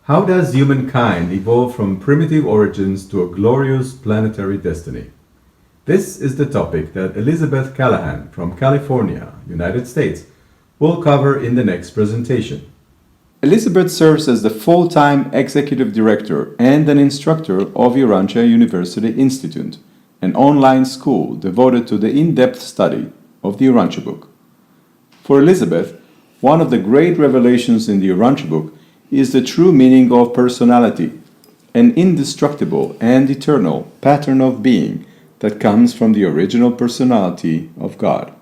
How does humankind evolve from primitive origins to a glorious planetary destiny? This is the topic that Elisabeth Callahan from California, United States, will cover in the next presentation. Elisabeth serves as the full-time executive director and an instructor of Urantia University Institute, an online school devoted to the in-depth study of the Urantia book. For Elisabeth, one of the great revelations in the Urantia book is the true meaning of personality, an indestructible and eternal pattern of being that comes from the original personality of God.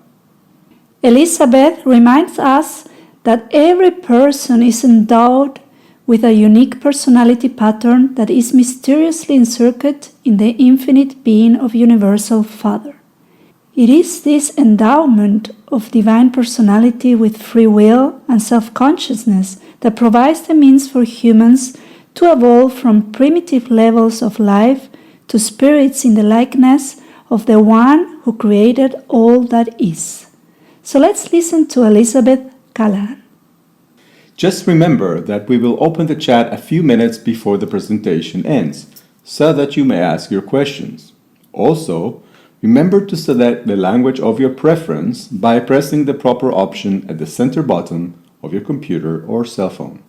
Elisabeth reminds us that every person is endowed with a unique personality pattern that is mysteriously encircled in the infinite being of Universal Father. It is this endowment of divine personality with free will and self-consciousness that provides the means for humans to evolve from primitive levels of life to spirits in the likeness of the one who created all that is. So let's listen to Elisabeth Callahan. Just remember that we will open the chat a few minutes before the presentation ends, so that you may ask your questions. Also, remember to select the language of your preference by pressing the proper option at the center button of your computer or cell phone.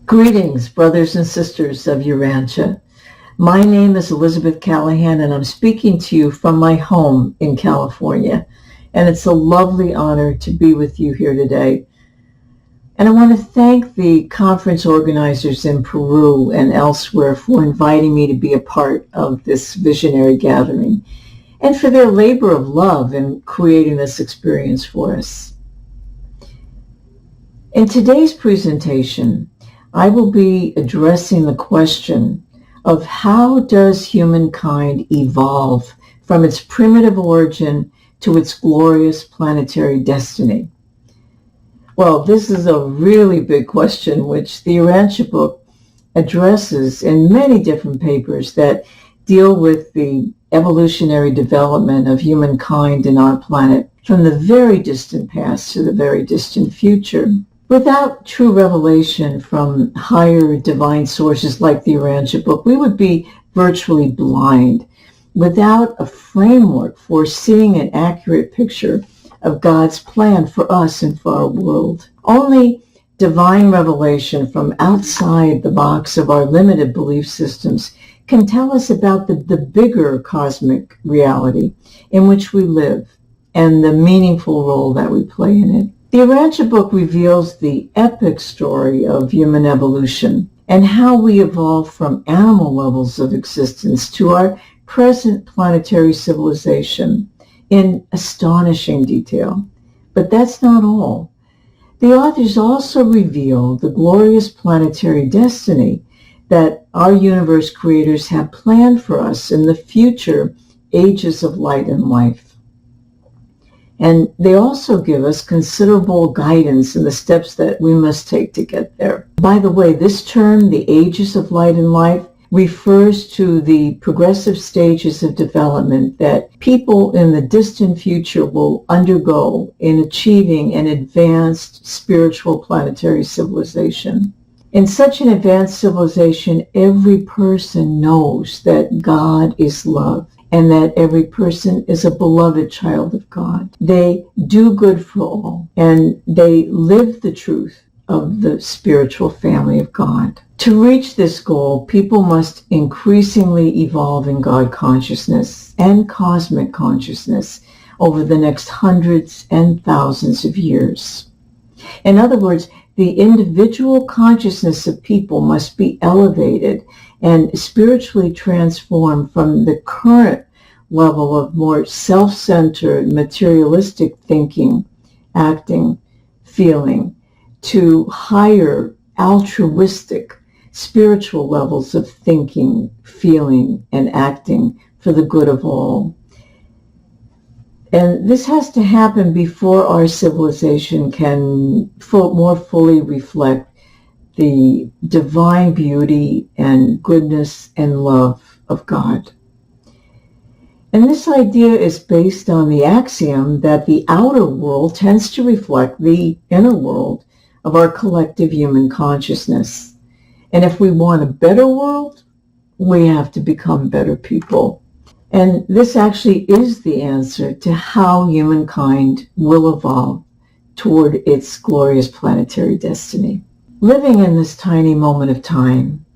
Greetings, brothers and sisters of Urantia. My name is Elisabeth Callahan, and I'm speaking to you from my home in California. And it's a lovely honor to be with you here today. And I want to thank the conference organizers in Peru and elsewhere for inviting me to be a part of this visionary gathering and for their labor of love in creating this experience for us. In today's presentation, I will be addressing the question of how does humankind evolve from its primitive origin to its glorious planetary destiny? Well, this is a really big question which the Urantia book addresses in many different papers that deal with the evolutionary development of humankind and our planet from the very distant past to the very distant future. Without true revelation from higher divine sources like the Urantia book, we would be virtually blind without a framework for seeing an accurate picture of God's plan for us and for our world. Only divine revelation from outside the box of our limited belief systems can tell us about the bigger cosmic reality in which we live and the meaningful role that we play in it. The Urantia book reveals the epic story of human evolution and how we evolved from animal levels of existence to our present planetary civilization in astonishing detail. But that's not all. The authors also reveal the glorious planetary destiny that our universe creators have planned for us in the future ages of light and life. And they also give us considerable guidance in the steps that we must take to get there. By the way, this term, the ages of light and life, refers to the progressive stages of development that people in the distant future will undergo in achieving an advanced spiritual planetary civilization. In such an advanced civilization, every person knows that God is love and that every person is a beloved child of God. They do good for all, and they live the truth of the spiritual family of God. To reach this goal, people must increasingly evolve in God consciousness and cosmic consciousness over the next hundreds and thousands of years. In other words, the individual consciousness of people must be elevated and spiritually transformed from the current level of more self-centered, materialistic thinking, acting, feeling, to higher, altruistic, spiritual levels of thinking, feeling, and acting for the good of all. And this has to happen before our civilization can more fully reflect the divine beauty and goodness and love of God. And this idea is based on the axiom that the outer world tends to reflect the inner world of our collective human consciousness. And if we want a better world, we have to become better people. And this actually is the answer to how humankind will evolve toward its glorious planetary destiny. Living in this tiny moment of time,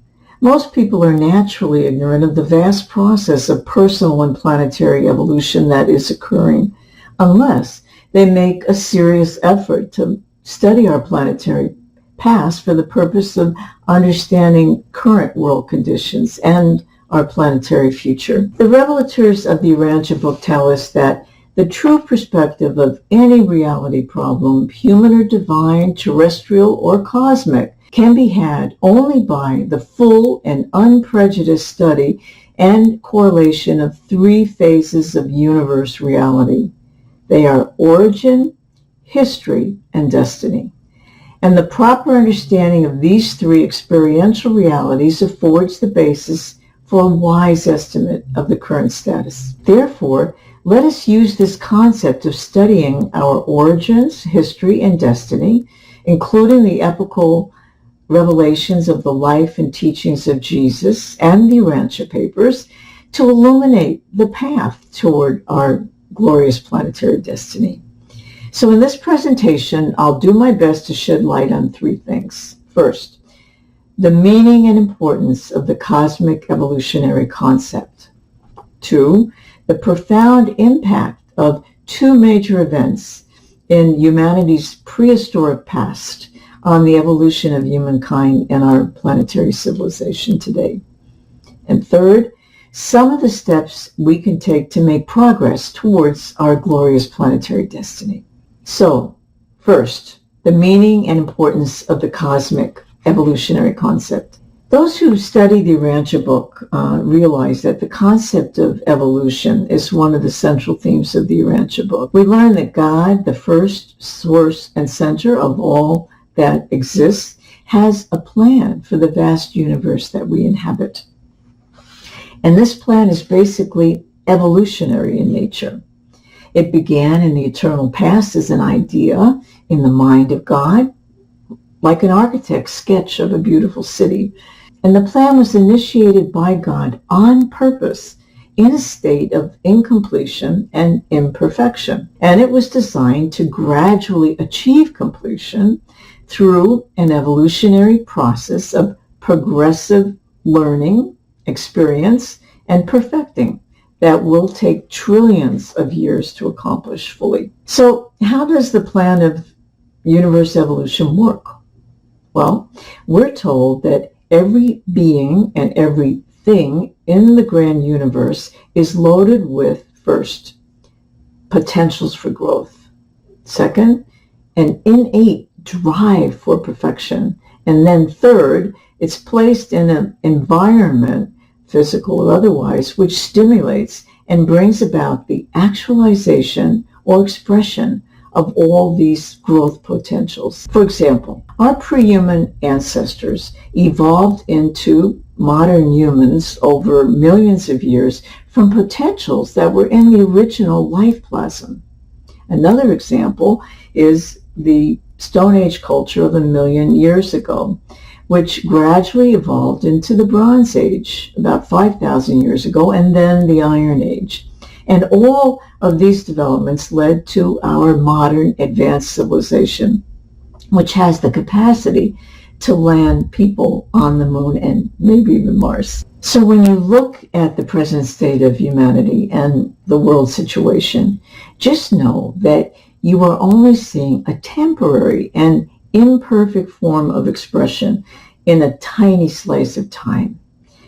most people are naturally ignorant of the vast process of personal and planetary evolution that is occurring, unless they make a serious effort to study our planetary past for the purpose of understanding current world conditions and our planetary future. The revelators of the Urantia book tell us that the true perspective of any reality problem, human or divine, terrestrial or cosmic, can be had only by the full and unprejudiced study and correlation of three phases of universe reality. They are origin, history, and destiny. And the proper understanding of these three experiential realities affords the basis for a wise estimate of the current status. Therefore, let us use this concept of studying our origins, history, and destiny, including the epical revelations of the life and teachings of Jesus and the Urantia papers, to illuminate the path toward our glorious planetary destiny. So in this presentation, I'll do my best to shed light on three things. First, the meaning and importance of the cosmic evolutionary concept. Two, the profound impact of two major events in humanity's prehistoric past on the evolution of humankind and our planetary civilization today. And third, some of the steps we can take to make progress towards our glorious planetary destiny. So, first, the meaning and importance of the cosmic evolutionary concept. Those who study the Urantia book realize that the concept of evolution is one of the central themes of the Urantia book. We learn that God, the first source and center of all that exists, has a plan for the vast universe that we inhabit. And this plan is basically evolutionary in nature. It began in the eternal past as an idea in the mind of God, like an architect's sketch of a beautiful city. And the plan was initiated by God on purpose in a state of incompletion and imperfection. And it was designed to gradually achieve completion through an evolutionary process of progressive learning, experience, and perfecting that will take trillions of years to accomplish fully. So how does the plan of universe evolution work? Well, we're told that every being and everything in the grand universe is loaded with, first, potentials for growth. Second, an innate drive for perfection. And then third, it's placed in an environment, physical or otherwise, which stimulates and brings about the actualization or expression of all these growth potentials. For example, our pre-human ancestors evolved into modern humans over millions of years from potentials that were in the original life plasm. Another example is the Stone Age culture of 1 million years ago, which gradually evolved into the Bronze Age about 5,000 years ago, and then the Iron Age. And all of these developments led to our modern advanced civilization, which has the capacity to land people on the moon and maybe even Mars. So when you look at the present state of humanity and the world situation, just know that you are only seeing a temporary and imperfect form of expression in a tiny slice of time.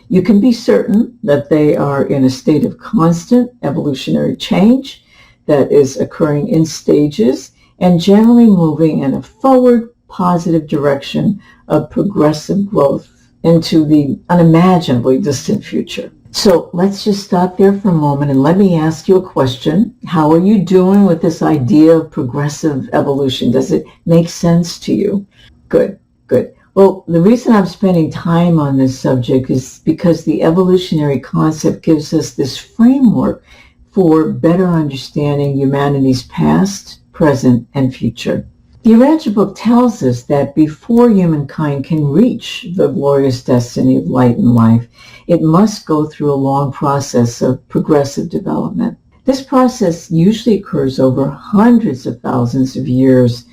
You can be certain that they are in a state of constant evolutionary change that is occurring in stages and generally moving in a forward, positive direction of progressive growth into the unimaginably distant future. So let's just stop there for a moment and let me ask you a question. How are you doing with this idea of progressive evolution? Does it make sense to you? Good, good. Well, the reason I'm spending time on this subject is because the evolutionary concept gives us this framework for better understanding humanity's past, present, and future. The Urantia book tells us that before humankind can reach the glorious destiny of light and life, it must go through a long process of progressive development. This process usually occurs over hundreds of thousands of years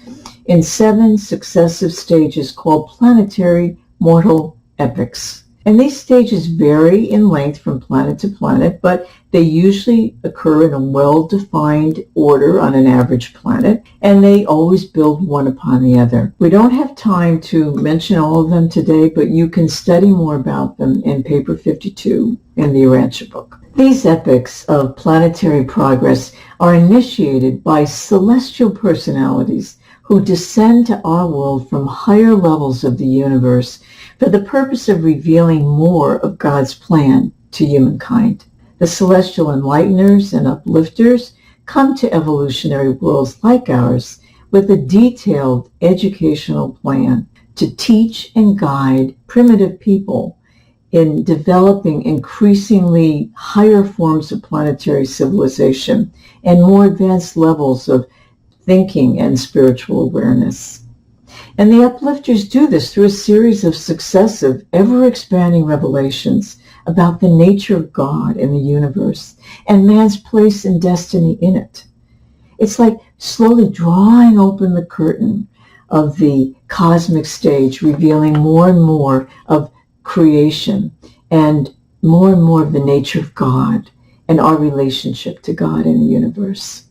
in 7 successive stages called planetary mortal epochs. And these stages vary in length from planet to planet, but they usually occur in a well-defined order on an average planet, and they always build one upon the other. We don't have time to mention all of them today, but you can study more about them in paper 52 in the Urantia book. These epochs of planetary progress are initiated by celestial personalities who descend to our world from higher levels of the universe for the purpose of revealing more of God's plan to humankind. The celestial enlighteners and uplifters come to evolutionary worlds like ours with a detailed educational plan to teach and guide primitive people in developing increasingly higher forms of planetary civilization and more advanced levels of thinking and spiritual awareness. And the uplifters do this through a series of successive, ever-expanding revelations about the nature of God in the universe and man's place and destiny in it. It's like slowly drawing open the curtain of the cosmic stage, revealing more and more of creation and more of the nature of God and our relationship to God in the universe.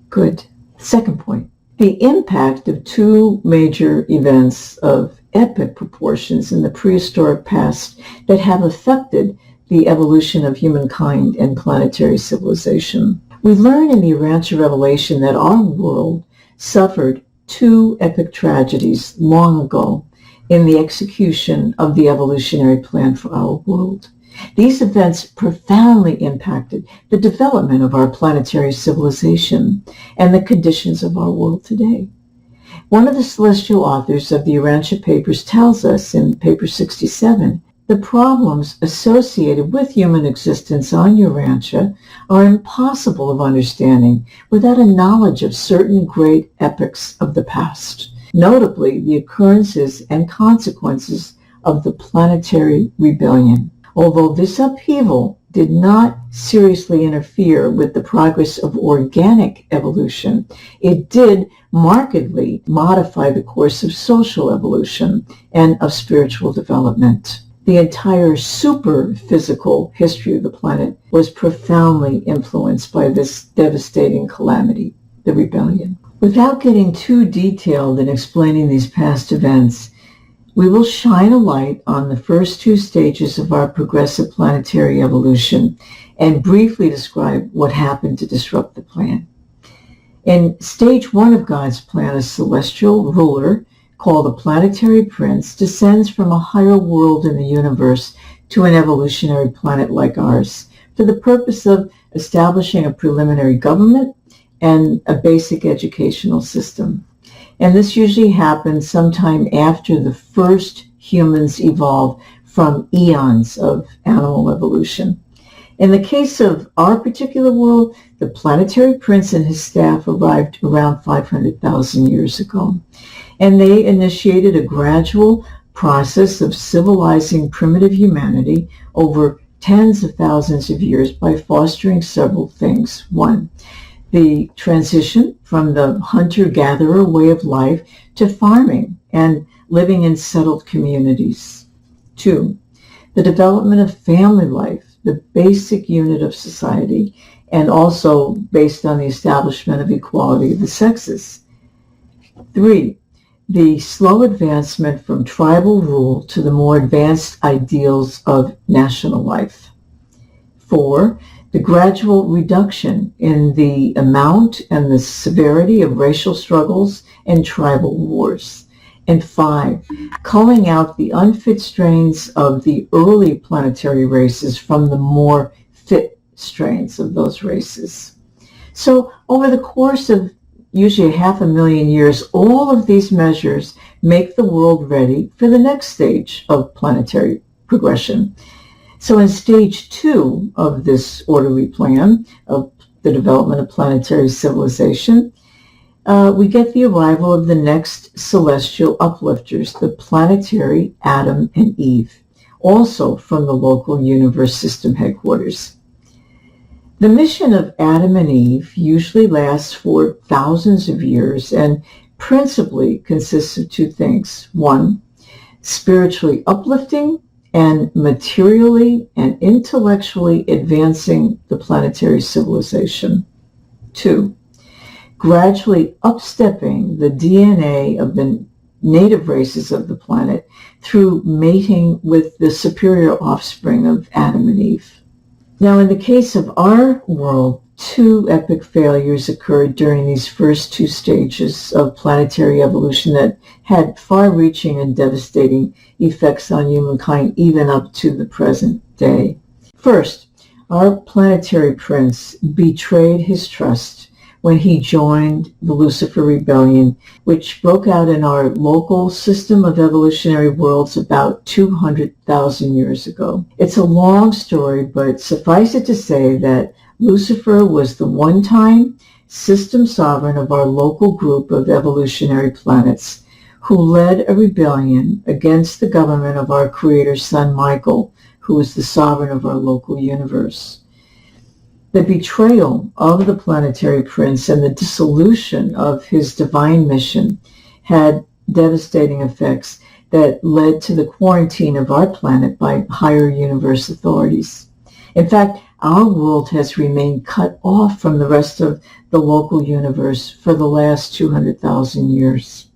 Good. Second point, the impact of 2 major events of epic proportions in the prehistoric past that have affected the evolution of humankind and planetary civilization. We learn in the Urantia revelation that our world suffered 2 epic tragedies long ago in the execution of the evolutionary plan for our world. These events profoundly impacted the development of our planetary civilization and the conditions of our world today. One of the celestial authors of the Urantia papers tells us in paper 67, the problems associated with human existence on Urantia are impossible of understanding without a knowledge of certain great epochs of the past, notably the occurrences and consequences of the planetary rebellion. Although this upheaval did not seriously interfere with the progress of organic evolution, it did markedly modify the course of social evolution and of spiritual development. The entire super-physical history of the planet was profoundly influenced by this devastating calamity, the rebellion. Without getting too detailed in explaining these past events, we will shine a light on the first 2 stages of our progressive planetary evolution and briefly describe what happened to disrupt the plan. In stage 1 of God's plan, a celestial ruler called a planetary prince descends from a higher world in the universe to an evolutionary planet like ours for the purpose of establishing a preliminary government and a basic educational system. And this usually happens sometime after the first humans evolve from eons of animal evolution. In the case of our particular world, the planetary prince and his staff arrived around 500,000 years ago. And they initiated a gradual process of civilizing primitive humanity over tens of thousands of years by fostering several things. One, the transition from the hunter-gatherer way of life to farming and living in settled communities. Two, the development of family life, the basic unit of society, and also based on the establishment of equality of the sexes. Three, the slow advancement from tribal rule to the more advanced ideals of national life. Four, the gradual reduction in the amount and the severity of racial struggles and tribal wars. And five, culling out the unfit strains of the early planetary races from the more fit strains of those races. So over the course of usually 500,000 years, all of these measures make the world ready for the next stage of planetary progression. So in stage 2 of this orderly plan of the development of planetary civilization, we get the arrival of the next celestial uplifters, the planetary Adam and Eve, also from the local universe system headquarters. The mission of Adam and Eve usually lasts for thousands of years and principally consists of two things. One, spiritually uplifting and materially and intellectually advancing the planetary civilization. Two, gradually upstepping the DNA of the native races of the planet through mating with the superior offspring of Adam and Eve. Now, in the case of our world, two epic failures occurred during these first two stages of planetary evolution that had far-reaching and devastating effects on humankind even up to the present day. First, our planetary prince betrayed his trust when he joined the Lucifer Rebellion, which broke out in our local system of evolutionary worlds about 200,000 years ago. It's a long story, but suffice it to say that Lucifer was the one-time system sovereign of our local group of evolutionary planets who led a rebellion against the government of our creator's son Michael, who is the sovereign of our local universe. The betrayal of the planetary prince and the dissolution of his divine mission had devastating effects that led to the quarantine of our planet by higher universe authorities. In fact, our world has remained cut off from the rest of the local universe for the last 200,000 years.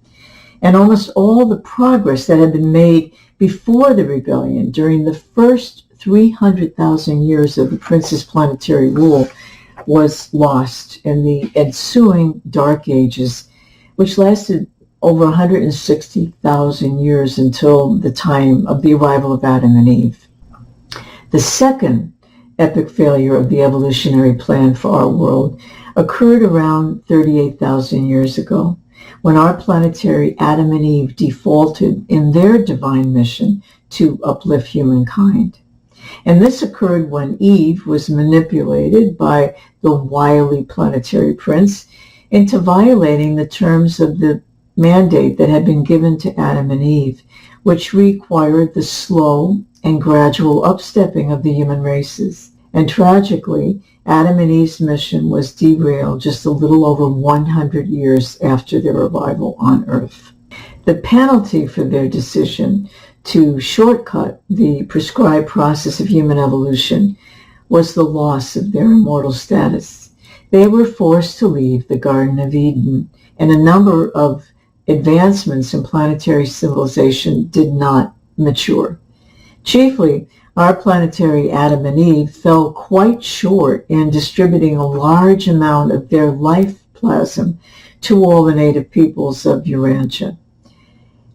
And almost all the progress that had been made before the rebellion during the first 300,000 years of the prince's planetary rule was lost in the ensuing Dark Ages, which lasted over 160,000 years until the time of the arrival of Adam and Eve. The second epic failure of the evolutionary plan for our world occurred around 38,000 years ago, when our planetary Adam and Eve defaulted in their divine mission to uplift humankind. And this occurred when Eve was manipulated by the wily planetary prince into violating the terms of the mandate that had been given to Adam and Eve, which required the slow and gradual upstepping of the human races. And tragically, Adam and Eve's mission was derailed just a little over 100 years after their arrival on Earth. The penalty for their decision to shortcut the prescribed process of human evolution was the loss of their immortal status. They were forced to leave the Garden of Eden, and a number of advancements in planetary civilization did not mature. Chiefly, our planetary Adam and Eve fell quite short in distributing a large amount of their life plasm to all the native peoples of Urantia.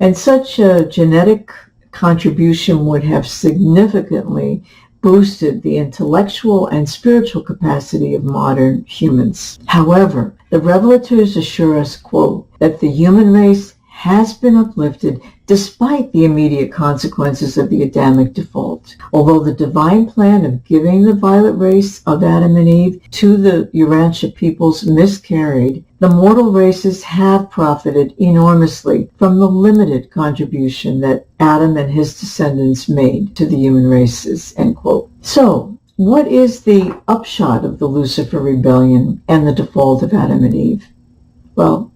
And such a genetic contribution would have significantly boosted the intellectual and spiritual capacity of modern humans. However, the revelators assure us, quote, that the human race has been uplifted despite the immediate consequences of the Adamic default. Although the divine plan of giving the violet race of Adam and Eve to the Urantia peoples miscarried, the mortal races have profited enormously from the limited contribution that Adam and his descendants made to the human races." End quote. So, what is the upshot of the Lucifer rebellion and the default of Adam and Eve? Well,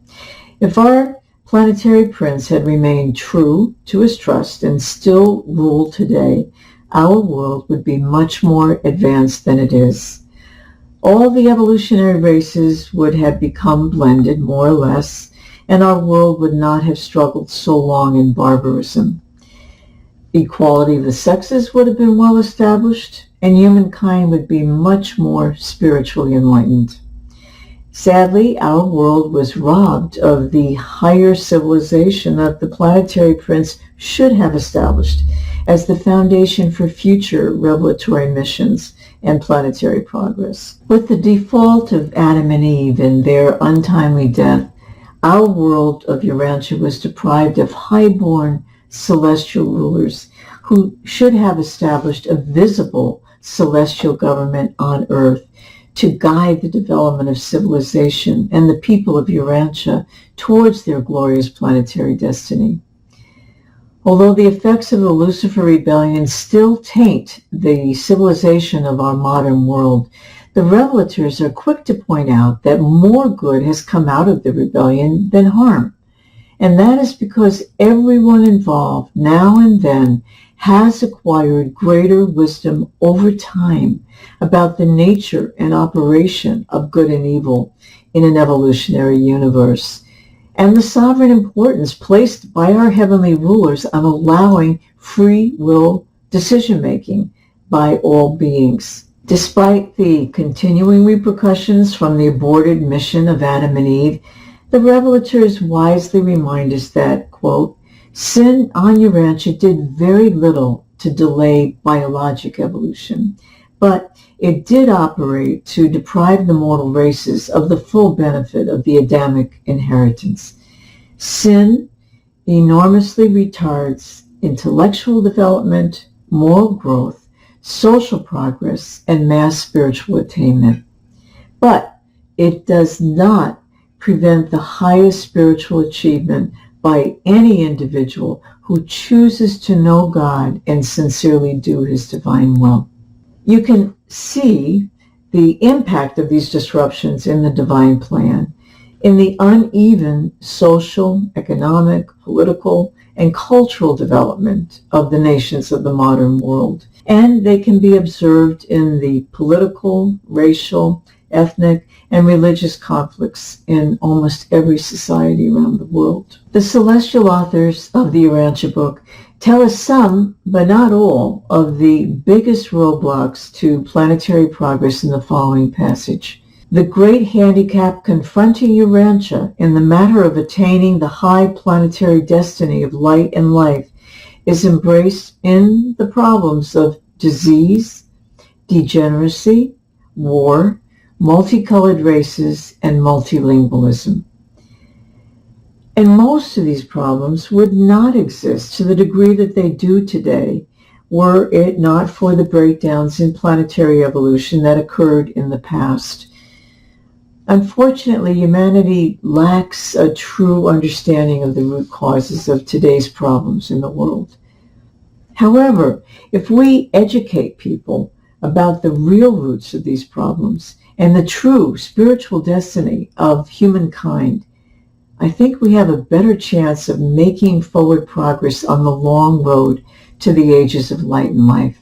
if our planetary prince had remained true to his trust and still ruled today, our world would be much more advanced than it is. All the evolutionary races would have become blended, more or less, and our world would not have struggled so long in barbarism. Equality of the sexes would have been well established, and humankind would be much more spiritually enlightened. Sadly, our world was robbed of the higher civilization that the planetary prince should have established as the foundation for future revelatory missions and planetary progress. With the default of Adam and Eve and their untimely death, our world of Urantia was deprived of high-born celestial rulers who should have established a visible celestial government on Earth to guide the development of civilization and the people of Urantia towards their glorious planetary destiny. Although the effects of the Lucifer rebellion still taint the civilization of our modern world, the revelators are quick to point out that more good has come out of the rebellion than harm. And that is because everyone involved, now and then, has acquired greater wisdom over time about the nature and operation of good and evil in an evolutionary universe, and the sovereign importance placed by our heavenly rulers on allowing free will decision-making by all beings. Despite the continuing repercussions from the aborted mission of Adam and Eve, the revelators wisely remind us that, quote, sin on Urantia did very little to delay biologic evolution, but it did operate to deprive the mortal races of the full benefit of the Adamic inheritance. Sin enormously retards intellectual development, moral growth, social progress, and mass spiritual attainment. But it does not prevent the highest spiritual achievement by any individual who chooses to know God and sincerely do his divine will. You can see the impact of these disruptions in the divine plan, in the uneven social, economic, political, and cultural development of the nations of the modern world. And they can be observed in the political, racial, ethnic, and religious conflicts in almost every society around the world. The celestial authors of the Urantia book tell us some, but not all, of the biggest roadblocks to planetary progress in the following passage. The great handicap confronting Urantia in the matter of attaining the high planetary destiny of light and life is embraced in the problems of disease, degeneracy, war, multicolored races, and multilingualism. And most of these problems would not exist to the degree that they do today were it not for the breakdowns in planetary evolution that occurred in the past. Unfortunately, humanity lacks a true understanding of the root causes of today's problems in the world. However, if we educate people about the real roots of these problems and the true spiritual destiny of humankind, I think we have a better chance of making forward progress on the long road to the ages of light and life.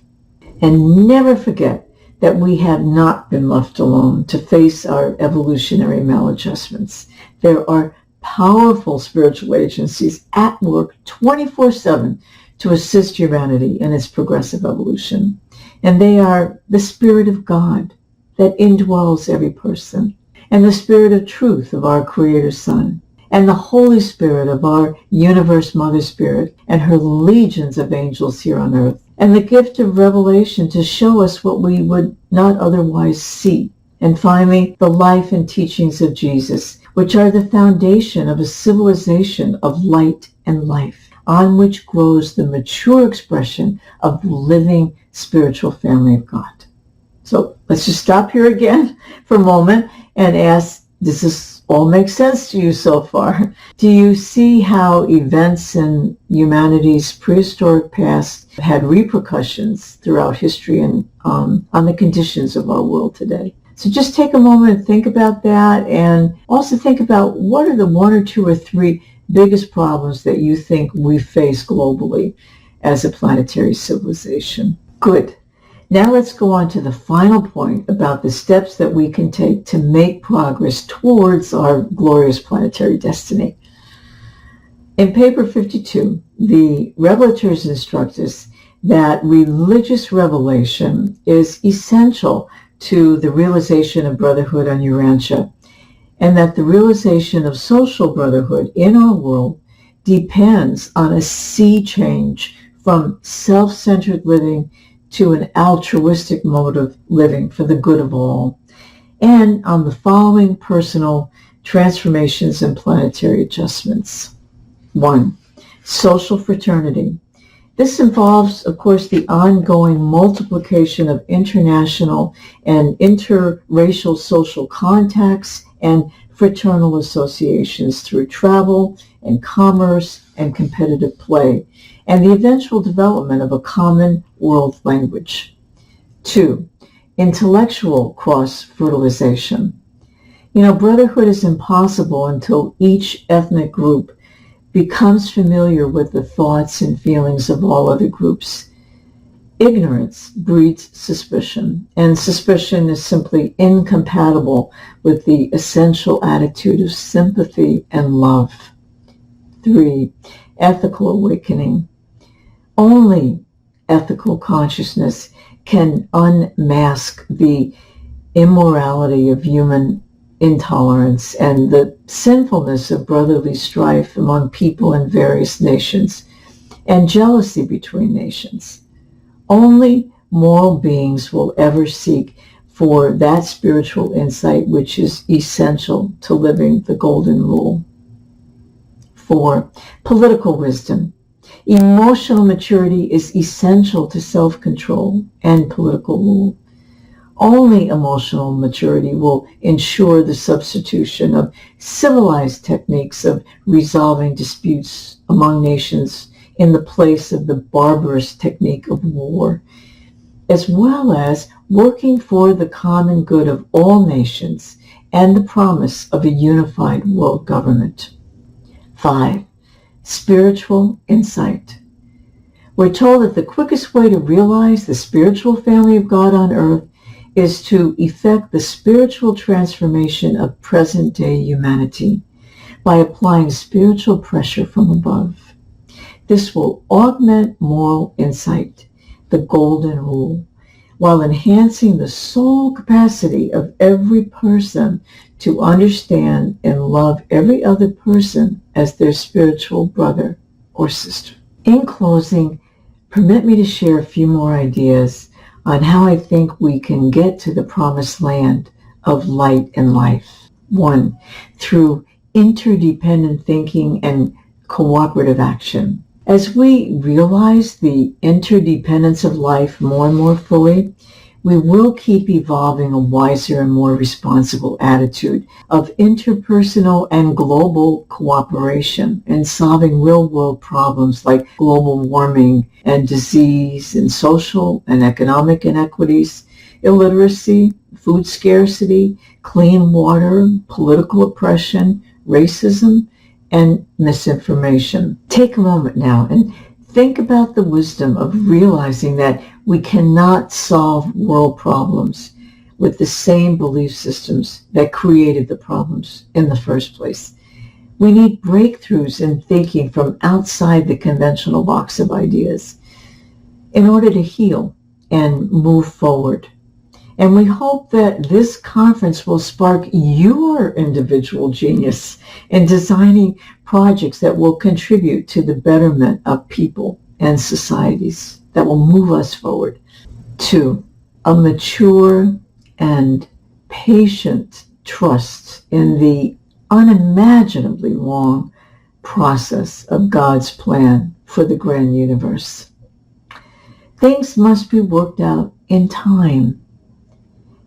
And never forget that we have not been left alone to face our evolutionary maladjustments. There are powerful spiritual agencies at work 24/7 to assist humanity in its progressive evolution. And they are the Spirit of God that indwells every person, and the Spirit of truth of our Creator Son, and the Holy Spirit of our Universe Mother Spirit and her legions of angels here on earth, and the gift of revelation to show us what we would not otherwise see. And finally, the life and teachings of Jesus, which are the foundation of a civilization of light and life. on which grows the mature expression of the living spiritual family of God. So let's just stop here again for a moment and ask, does this all make sense to you so far? Do you see how events in humanity's prehistoric past had repercussions throughout history and on the conditions of our world today? So just take a moment and think about that, and also think about what are the one or two or three biggest problems that you think we face globally as a planetary civilization. Good. Now let's go on to the final point about the steps that we can take to make progress towards our glorious planetary destiny. In paper 52, the revelators instruct us that religious revelation is essential to the realization of brotherhood on Urantia, and that the realization of social brotherhood in our world depends on a sea change from self-centered living to an altruistic mode of living for the good of all, and on the following personal transformations and planetary adjustments. 1. Social fraternity. This involves, of course, the ongoing multiplication of international and interracial social contacts and fraternal associations through travel and commerce and competitive play, and the eventual development of a common world language. 2. Intellectual cross-fertilization. Brotherhood is impossible until each ethnic group becomes familiar with the thoughts and feelings of all other groups. Ignorance breeds suspicion, and suspicion is simply incompatible with the essential attitude of sympathy and love. 3. Ethical awakening. Only ethical consciousness can unmask the immorality of human intolerance and the sinfulness of brotherly strife among people in various nations and jealousy between nations. Only moral beings will ever seek for that spiritual insight which is essential to living the golden rule. 4. Political wisdom. Emotional maturity is essential to self-control and political rule. Only emotional maturity will ensure the substitution of civilized techniques of resolving disputes among nations in the place of the barbarous technique of war, as well as working for the common good of all nations and the promise of a unified world government. 5. Spiritual insight. We're told that the quickest way to realize the spiritual family of God on earth is to effect the spiritual transformation of present-day humanity by applying spiritual pressure from above. This will augment moral insight, the golden rule, while enhancing the soul capacity of every person to understand and love every other person as their spiritual brother or sister. In closing, permit me to share a few more ideas on how I think we can get to the promised land of light and life. 1. Through interdependent thinking and cooperative action. As we realize the interdependence of life more and more fully, we will keep evolving a wiser and more responsible attitude of interpersonal and global cooperation in solving real-world problems like global warming and disease and social and economic inequities, illiteracy, food scarcity, clean water, political oppression, racism, and misinformation. Take a moment now and think about the wisdom of realizing that we cannot solve world problems with the same belief systems that created the problems in the first place. We need breakthroughs in thinking from outside the conventional box of ideas in order to heal and move forward. And we hope that this conference will spark your individual genius in designing projects that will contribute to the betterment of people and societies, that will move us forward. 2, a mature and patient trust in the unimaginably long process of God's plan for the grand universe. Things must be worked out in time,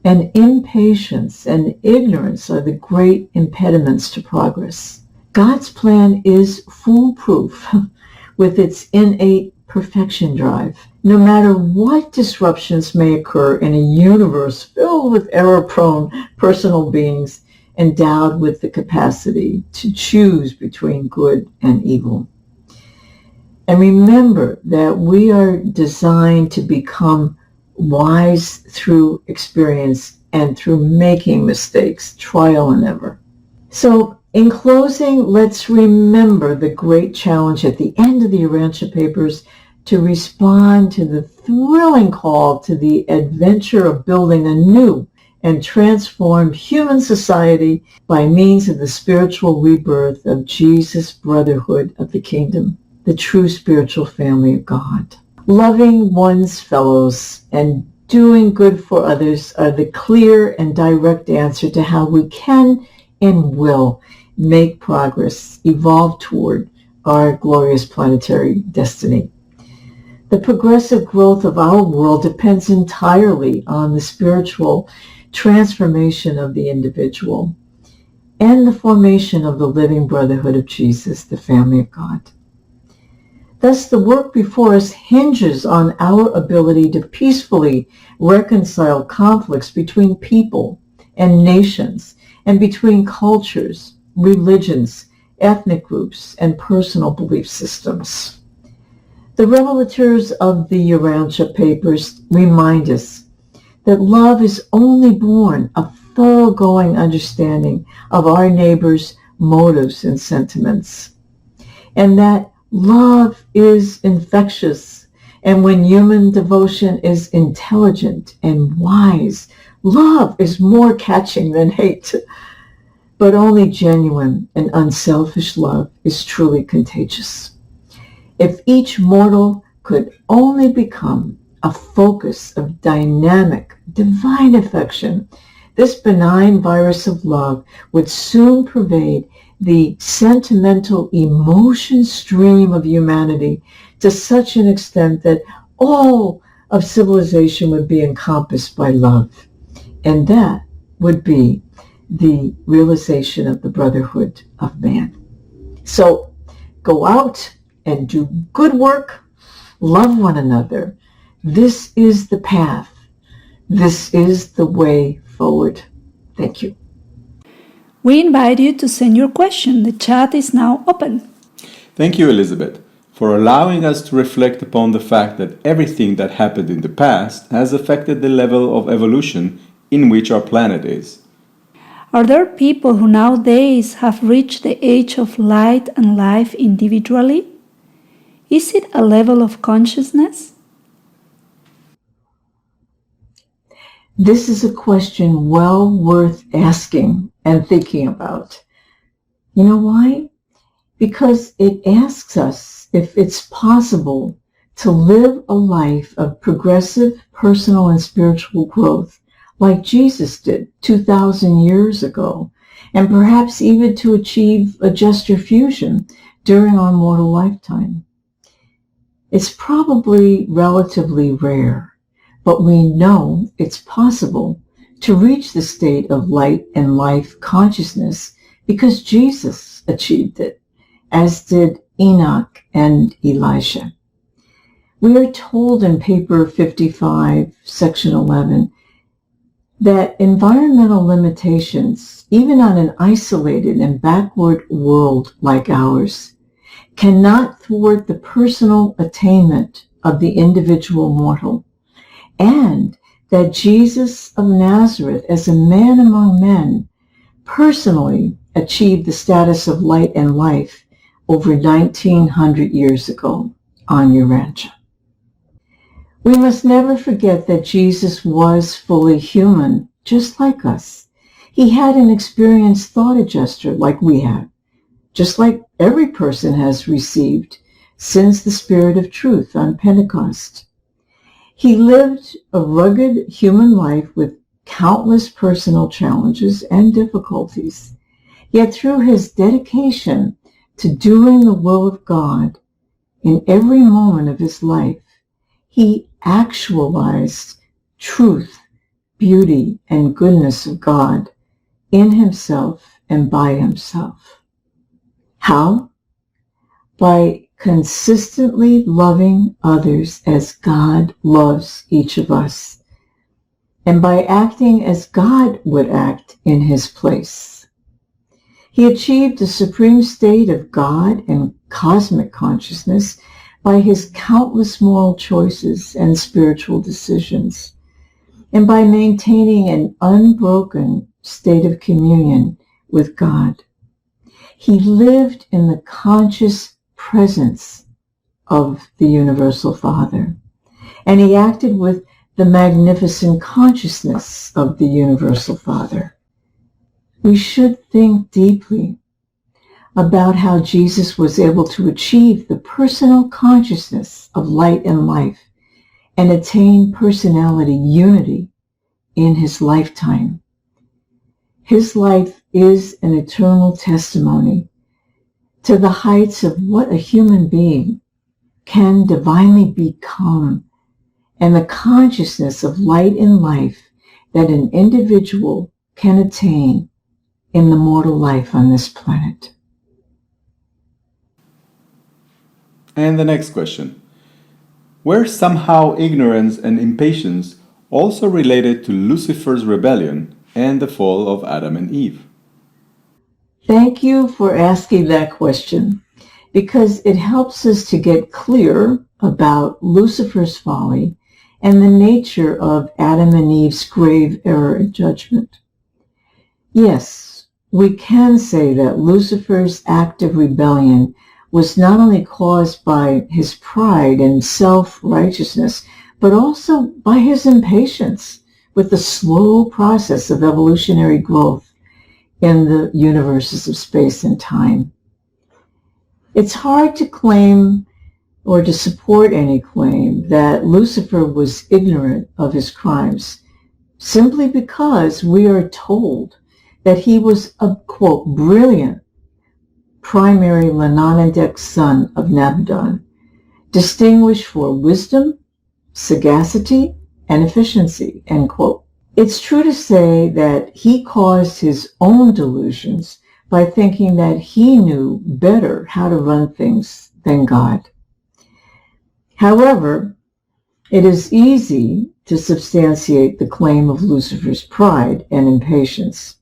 and impatience and ignorance are the great impediments to progress. God's plan is foolproof with its innate perfection drive. No matter what disruptions may occur in a universe filled with error-prone personal beings endowed with the capacity to choose between good and evil. And remember that we are designed to become wise through experience and through making mistakes, trial and error. So in closing, let's remember the great challenge at the end of the Urantia papers to respond to the thrilling call to the adventure of building a new and transformed human society by means of the spiritual rebirth of Jesus' brotherhood of the kingdom, the true spiritual family of God. Loving one's fellows and doing good for others are the clear and direct answer to how we can and will make progress, evolve toward our glorious planetary destiny. The progressive growth of our world depends entirely on the spiritual transformation of the individual and the formation of the living brotherhood of Jesus, the family of God. Thus, the work before us hinges on our ability to peacefully reconcile conflicts between people and nations and between cultures, religions, ethnic groups, and personal belief systems. The revelators of the Urantia papers remind us that love is only born of thoroughgoing understanding of our neighbor's motives and sentiments, and that love is infectious, and when human devotion is intelligent and wise, love is more catching than hate. But only genuine and unselfish love is truly contagious. If each mortal could only become a focus of dynamic, divine affection, this benign virus of love would soon pervade the sentimental emotion stream of humanity to such an extent that all of civilization would be encompassed by love. And that would be the realization of the brotherhood of man. So go out and do good work, love one another. This is the path. This is the way forward. Thank you. We invite you to send your question. The chat is now open. Thank you, Elisabeth, for allowing us to reflect upon the fact that everything that happened in the past has affected the level of evolution in which our planet is. Are there people who nowadays have reached the age of light and life individually? Is it a level of consciousness? This is a question well worth asking and thinking about. You know why? Because it asks us if it's possible to live a life of progressive personal and spiritual growth like Jesus did 2,000 years ago, and perhaps even to achieve a gesture fusion during our mortal lifetime. It's probably relatively rare, but we know it's possible to reach the state of light and life consciousness because Jesus achieved it, as did Enoch and Elisha. We are told in paper 55, section 11, that environmental limitations, even on an isolated and backward world like ours, cannot thwart the personal attainment of the individual mortal, and that Jesus of Nazareth, as a man among men, personally achieved the status of light and life over 1,900 years ago on Urantia. We must never forget that Jesus was fully human, just like us. He had an experienced thought adjuster like we have, just like every person has received since the Spirit of Truth on Pentecost. He lived a rugged human life with countless personal challenges and difficulties. Yet through his dedication to doing the will of God, in every moment of his life, he actualized truth, beauty, and goodness of God in himself and by himself. How? By consistently loving others as God loves each of us, and by acting as God would act in his place. He achieved the supreme state of God and cosmic consciousness by his countless moral choices and spiritual decisions, and by maintaining an unbroken state of communion with God. He lived in the conscious presence of the Universal Father, and he acted with the magnificent consciousness of the Universal Father. We should think deeply about how Jesus was able to achieve the personal consciousness of light and life and attain personality unity in his lifetime. His life is an eternal testimony to the heights of what a human being can divinely become and the consciousness of light and life that an individual can attain in the mortal life on this planet. And the next question. Were somehow ignorance and impatience also related to Lucifer's rebellion and the fall of Adam and Eve? Thank you for asking that question, because it helps us to get clear about Lucifer's folly and the nature of Adam and Eve's grave error in judgment. Yes, we can say that Lucifer's act of rebellion was not only caused by his pride and self-righteousness, but also by his impatience with the slow process of evolutionary growth in the universes of space and time. It's hard to claim or to support any claim that Lucifer was ignorant of his crimes, simply because we are told that he was a, quote, brilliant primary Lenonadic son of Nabodon, distinguished for wisdom, sagacity, and efficiency, end quote. It's true to say that he caused his own delusions by thinking that he knew better how to run things than God. However, it is easy to substantiate the claim of Lucifer's pride and impatience.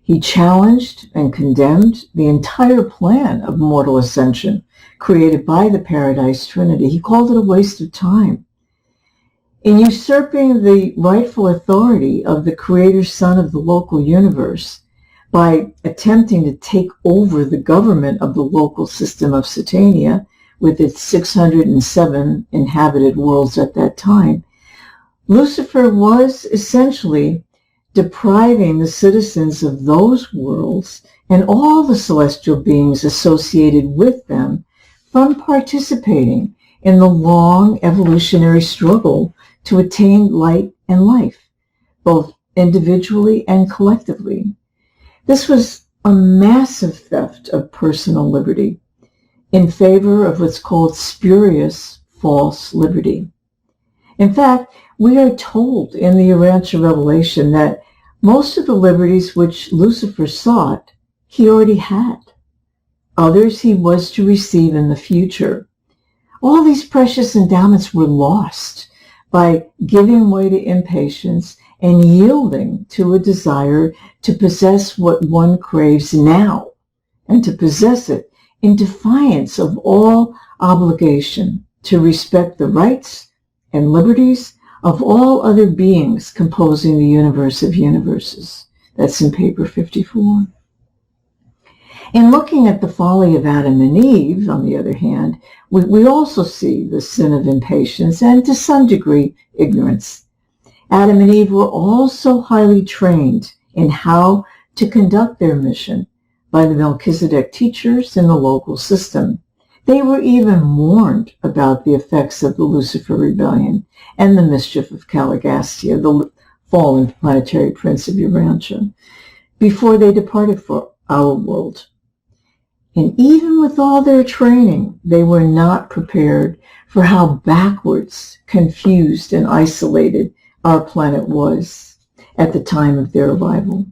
He challenged and condemned the entire plan of mortal ascension created by the Paradise Trinity. He called it a waste of time. In usurping the rightful authority of the Creator Son of the local universe by attempting to take over the government of the local system of Satania with its 607 inhabited worlds at that time, Lucifer was essentially depriving the citizens of those worlds and all the celestial beings associated with them from participating in the long evolutionary struggle to attain light and life, both individually and collectively. This was a massive theft of personal liberty in favor of what's called spurious false liberty. In fact, we are told in the Urantia revelation that most of the liberties which Lucifer sought, he already had. Others he was to receive in the future. All these precious endowments were lost by giving way to impatience and yielding to a desire to possess what one craves now, and to possess it in defiance of all obligation to respect the rights and liberties of all other beings composing the universe of universes. That's in paper 54. In looking at the folly of Adam and Eve, on the other hand, we also see the sin of impatience and, to some degree, ignorance. Adam and Eve were also highly trained in how to conduct their mission by the Melchizedek teachers in the local system. They were even warned about the effects of the Lucifer rebellion and the mischief of Caligastia, the fallen planetary prince of Urantia, before they departed for our world. And even with all their training, they were not prepared for how backwards, confused, and isolated our planet was at the time of their arrival.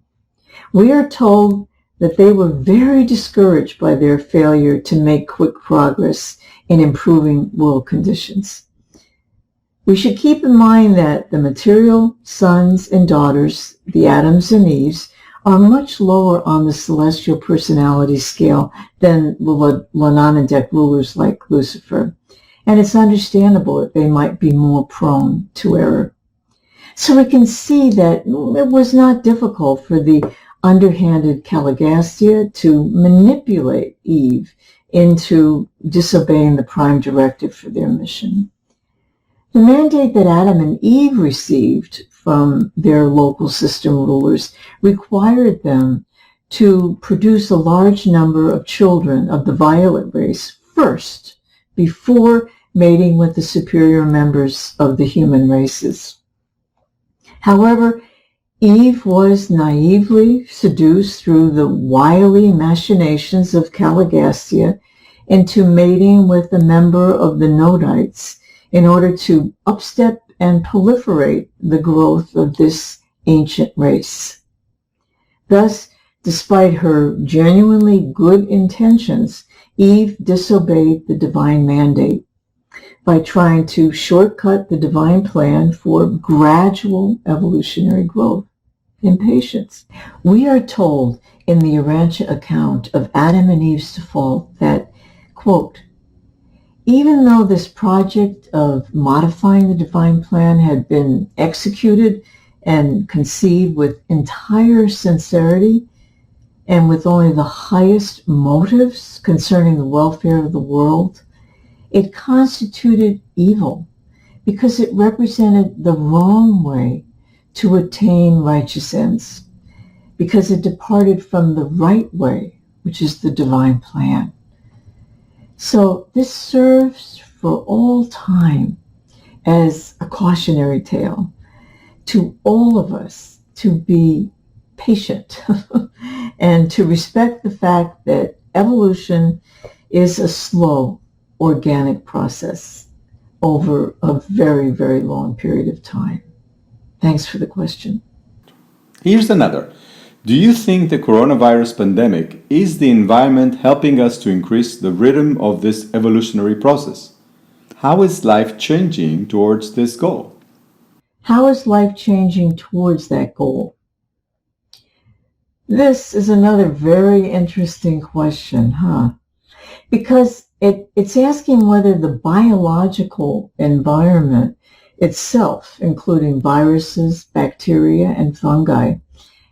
We are told that they were very discouraged by their failure to make quick progress in improving world conditions. We should keep in mind that the material sons and daughters, the Adams and Eves, are much lower on the celestial personality scale than the Lananandek rulers like Lucifer, and it's understandable that they might be more prone to error. So we can see that it was not difficult for the underhanded Caligastia to manipulate Eve into disobeying the prime directive for their mission. The mandate that Adam and Eve received from their local system rulers required them to produce a large number of children of the violet race first, before mating with the superior members of the human races. However, Eve was naively seduced through the wily machinations of Caligastia into mating with a member of the Nodites in order to upstep and proliferate the growth of this ancient race. Thus, despite her genuinely good intentions, Eve disobeyed the divine mandate by trying to shortcut the divine plan for gradual evolutionary growth and patience. We are told in the Urantia account of Adam and Eve's default that, quote, even though this project of modifying the divine plan had been executed and conceived with entire sincerity and with only the highest motives concerning the welfare of the world, it constituted evil because it represented the wrong way to attain righteous ends, because it departed from the right way, which is the divine plan. So this serves for all time as a cautionary tale to all of us to be patient and to respect the fact that evolution is a slow, organic process over a very, very long period of time. Thanks for the question. Here's another. Do you think the coronavirus pandemic is the environment helping us to increase the rhythm of this evolutionary process? How is life changing towards this goal? How is life changing towards that goal? This is another very interesting question, because it's asking whether the biological environment itself, including viruses, bacteria, and fungi,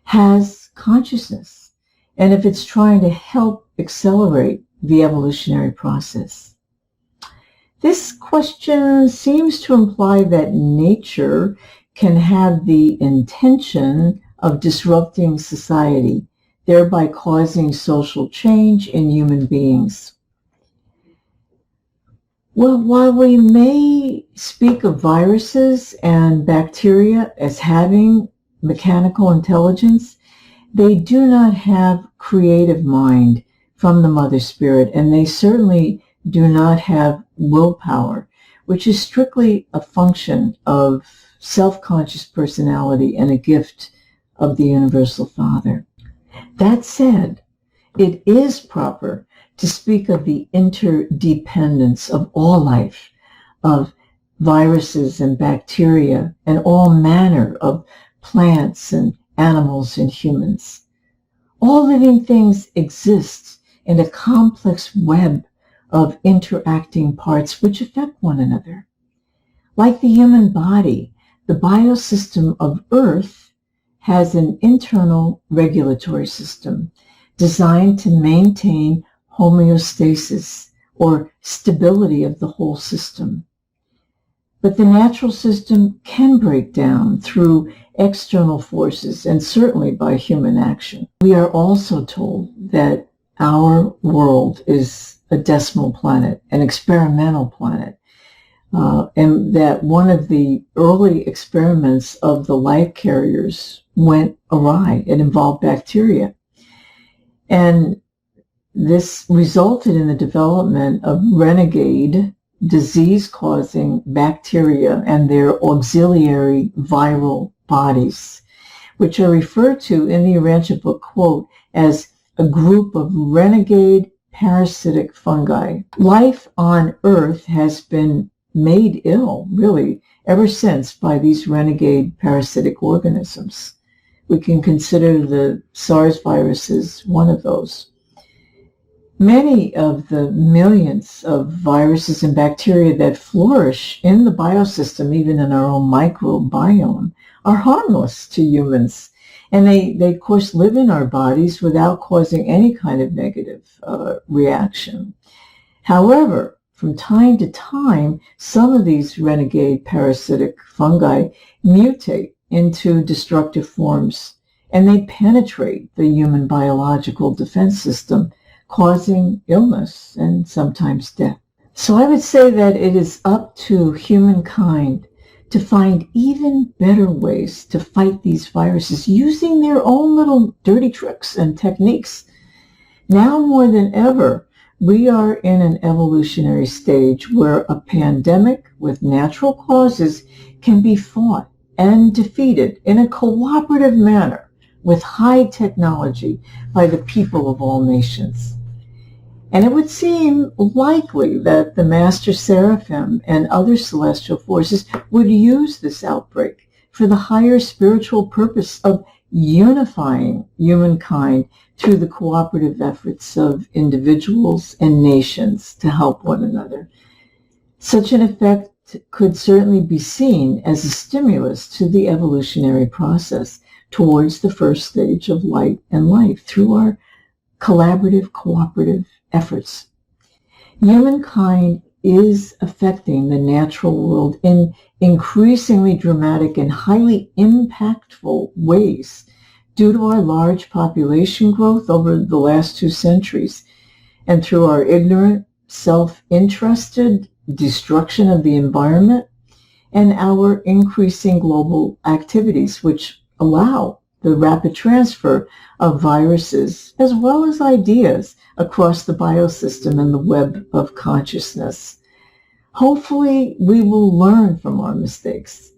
has consciousness, and if it's trying to help accelerate the evolutionary process. This question seems to imply that nature can have the intention of disrupting society, thereby causing social change in human beings. Well, while we may speak of viruses and bacteria as having mechanical intelligence, they do not have creative mind from the Mother Spirit, and they certainly do not have willpower, which is strictly a function of self-conscious personality and a gift of the Universal Father. That said, it is proper to speak of the interdependence of all life, of viruses and bacteria, and all manner of plants and animals and humans. All living things exist in a complex web of interacting parts which affect one another. Like the human body, the biosystem of Earth has an internal regulatory system designed to maintain homeostasis or stability of the whole system. But the natural system can break down through external forces and certainly by human action. We are also told that our world is a decimal planet, an experimental planet, and that one of the early experiments of the life carriers went awry. It involved bacteria. And This resulted in the development of renegade disease-causing bacteria and their auxiliary viral bodies, which are referred to in the Urantia book, quote, as a group of renegade parasitic fungi. Life on Earth has been made ill, really, ever since by these renegade parasitic organisms. We can consider the SARS virus as one of those. Many of the millions of viruses and bacteria that flourish in the biosystem, even in our own microbiome, are harmless to humans. And they of course, live in our bodies without causing any kind of negative reaction. However, from time to time, some of these renegade parasitic fungi mutate into destructive forms, and they penetrate the human biological defense system, causing illness and sometimes death. So I would say that it is up to humankind to find even better ways to fight these viruses using their own little dirty tricks and techniques. Now more than ever, we are in an evolutionary stage where a pandemic with natural causes can be fought and defeated in a cooperative manner with high technology by the people of all nations. And it would seem likely that the Master Seraphim and other celestial forces would use this outbreak for the higher spiritual purpose of unifying humankind through the cooperative efforts of individuals and nations to help one another. Such an effect could certainly be seen as a stimulus to the evolutionary process towards the first stage of light and life through our collaborative, cooperative efforts. Humankind is affecting the natural world in increasingly dramatic and highly impactful ways due to our large population growth over the last 2 centuries and through our ignorant, self-interested destruction of the environment and our increasing global activities, which allow the rapid transfer of viruses as well as ideas across the biosystem and the web of consciousness. Hopefully, we will learn from our mistakes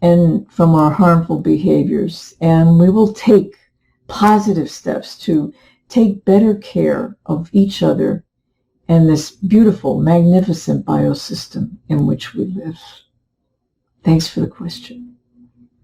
and from our harmful behaviors, and we will take positive steps to take better care of each other and this beautiful, magnificent biosystem in which we live. Thanks for the question.